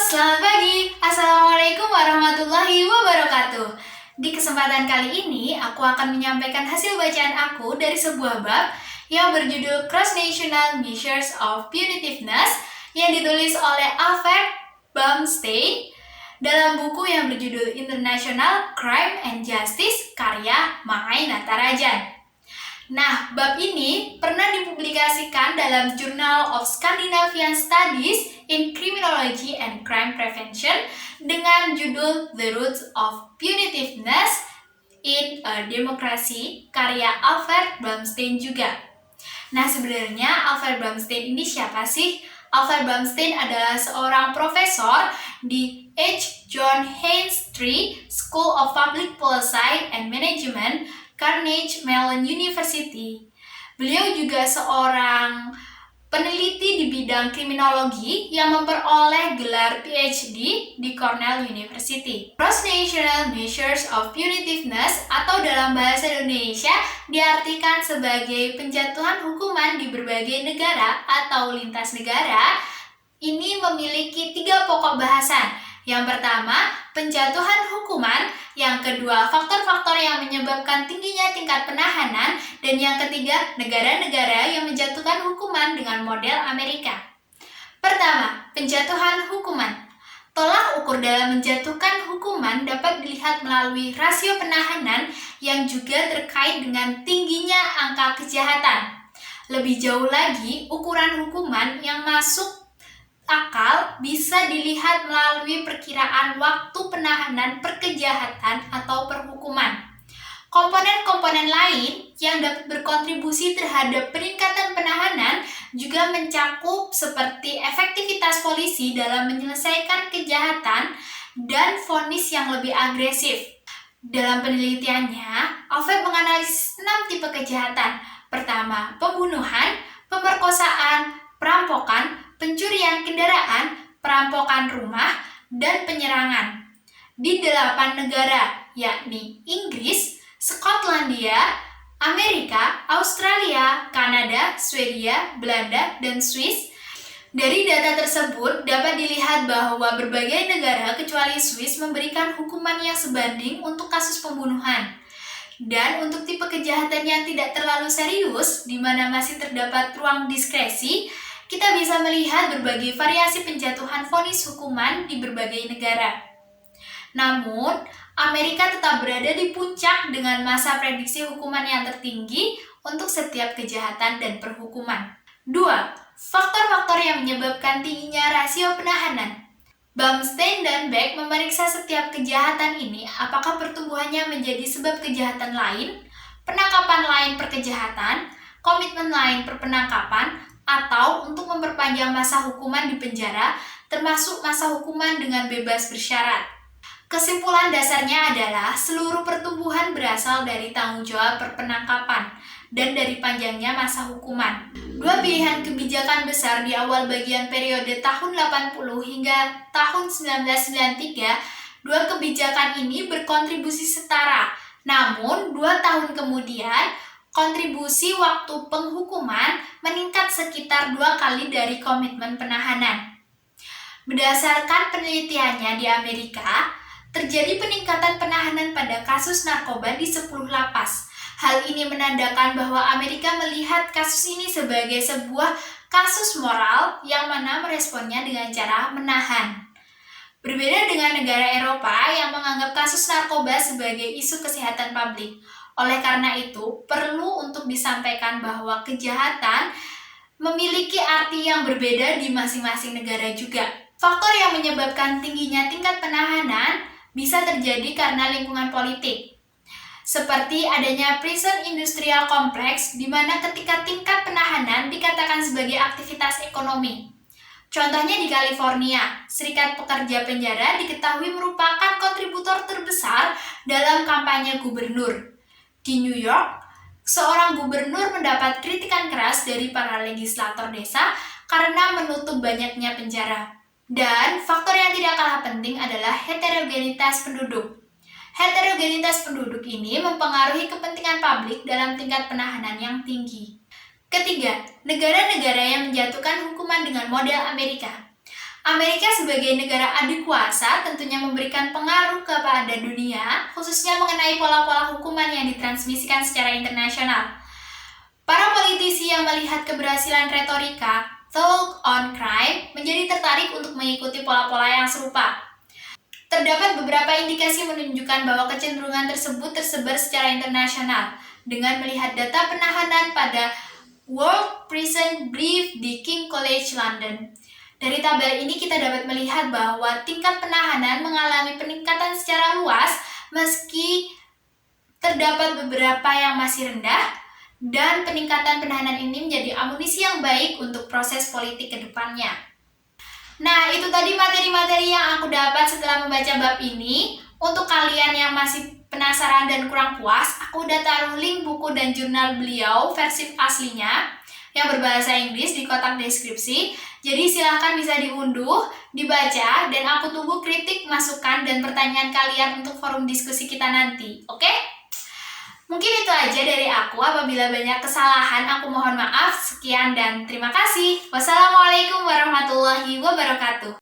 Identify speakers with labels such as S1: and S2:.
S1: Selamat pagi. Assalamualaikum warahmatullahi wabarakatuh. Di kesempatan kali ini, aku akan menyampaikan hasil bacaan aku dari sebuah bab yang berjudul Cross-National Measures of Punitiveness yang ditulis oleh Albert Bumstein dalam buku yang berjudul International Crime and Justice karya Mahai Natarajan. Nah, bab ini pernah dipublikasikan dalam Journal of Scandinavian Studies in Criminology and Crime Prevention dengan judul The Roots of Punitiveness in a Democracy karya Albert Bumstein juga. Nah, sebenarnya Albert Bumstein ini siapa sih? Albert Bumstein adalah seorang profesor di H. John Haynes III School of Public Policy and Management, Carnegie Mellon University. Beliau juga seorang peneliti di bidang kriminologi yang memperoleh gelar PhD di Cornell University. Cross-National Measures of Punitiveness atau dalam bahasa Indonesia diartikan sebagai penjatuhan hukuman di berbagai negara atau lintas negara. Ini memiliki 3 pokok bahasan. Yang pertama, penjatuhan hukuman. Yang kedua, faktor-faktor yang menyebabkan tingginya tingkat penahanan. Dan yang ketiga, negara-negara yang menjatuhkan hukuman dengan model Amerika. Pertama, penjatuhan hukuman. Tolak ukur dalam menjatuhkan hukuman dapat dilihat melalui rasio penahanan yang juga terkait dengan tingginya angka kejahatan. Lebih jauh lagi, ukuran hukuman yang masuk akal bisa dilihat melalui perkiraan waktu penahanan per kejahatan atau perhukuman. Komponen-komponen lain yang dapat berkontribusi terhadap peningkatan penahanan juga mencakup seperti efektivitas polisi dalam menyelesaikan kejahatan dan vonis yang lebih agresif. Dalam penelitiannya, Albert menganalisis 6 tipe kejahatan. Pertama, pembunuhan, pemerkosaan, perampokan, pencurian kendaraan, perampokan rumah, dan penyerangan. Di 8 negara, yakni Inggris, Skotlandia, Amerika, Australia, Kanada, Swedia, Belanda, dan Swiss. Dari data tersebut dapat dilihat bahwa berbagai negara kecuali Swiss memberikan hukuman yang sebanding untuk kasus pembunuhan. Dan untuk tipe kejahatan yang tidak terlalu serius, di mana masih terdapat ruang diskresi, kita bisa melihat berbagai variasi penjatuhan vonis hukuman di berbagai negara. Namun, Amerika tetap berada di puncak dengan masa prediksi hukuman yang tertinggi untuk setiap kejahatan dan perhukuman. 2. Faktor-faktor yang menyebabkan tingginya rasio penahanan. Bumstein dan Beck memeriksa setiap kejahatan ini apakah pertumbuhannya menjadi sebab kejahatan lain, penangkapan lain per kejahatan, komitmen lain per penangkapan, atau untuk memperpanjang masa hukuman di penjara, termasuk masa hukuman dengan bebas bersyarat. Kesimpulan dasarnya adalah seluruh pertumbuhan berasal dari tanggung jawab perpenangkapan dan dari panjangnya masa hukuman. 2 pilihan kebijakan besar di awal bagian periode tahun 80 hingga tahun 1993, 2 kebijakan ini berkontribusi setara. Namun, 2 tahun kemudian, kontribusi waktu penghukuman meningkat sekitar 2 kali dari komitmen penahanan. Berdasarkan penelitiannya di Amerika, terjadi peningkatan penahanan pada kasus narkoba di 10 lapas. Hal ini menandakan bahwa Amerika melihat kasus ini sebagai sebuah kasus moral yang mana meresponnya dengan cara menahan. Berbeda dengan negara Eropa yang menganggap kasus narkoba sebagai isu kesehatan publik. Oleh karena itu, perlu untuk disampaikan bahwa kejahatan memiliki arti yang berbeda di masing-masing negara juga. Faktor yang menyebabkan tingginya tingkat penahanan bisa terjadi karena lingkungan politik. Seperti adanya prison industrial complex, di mana ketika tingkat penahanan dikatakan sebagai aktivitas ekonomi. Contohnya di California, Serikat Pekerja Penjara diketahui merupakan kontributor terbesar dalam kampanye gubernur. Di New York, seorang gubernur mendapat kritikan keras dari para legislator desa karena menutup banyaknya penjara. Dan faktor yang tidak kalah penting adalah heterogenitas penduduk. Heterogenitas penduduk ini mempengaruhi kepentingan publik dalam tingkat penahanan yang tinggi. Ketiga, negara-negara yang menjatuhkan hukuman dengan model Amerika. Amerika sebagai negara adikuasa tentunya memberikan pengaruh kepada dunia, khususnya mengenai pola-pola hukuman yang ditransmisikan secara internasional. Para politisi yang melihat keberhasilan retorika Talk on Crime menjadi tertarik untuk mengikuti pola-pola yang serupa. Terdapat beberapa indikasi menunjukkan bahwa kecenderungan tersebut tersebar secara internasional dengan melihat data penahanan pada World Prison Brief di King College London. Dari tabel ini kita dapat melihat bahwa tingkat penahanan mengalami peningkatan secara luas meski terdapat beberapa yang masih rendah, dan peningkatan penahanan ini menjadi amunisi yang baik untuk proses politik ke depannya. Nah, itu tadi materi-materi yang aku dapat setelah membaca bab ini. Untuk kalian yang masih penasaran dan kurang puas, aku udah taruh link buku dan jurnal beliau versi aslinya yang berbahasa Inggris di kotak deskripsi. Jadi silahkan bisa diunduh, dibaca, dan aku tunggu kritik, masukan, dan pertanyaan kalian untuk forum diskusi kita nanti. Oke? Mungkin itu aja dari aku. Apabila banyak kesalahan, aku mohon maaf. Sekian dan terima kasih. Wassalamualaikum warahmatullahi wabarakatuh.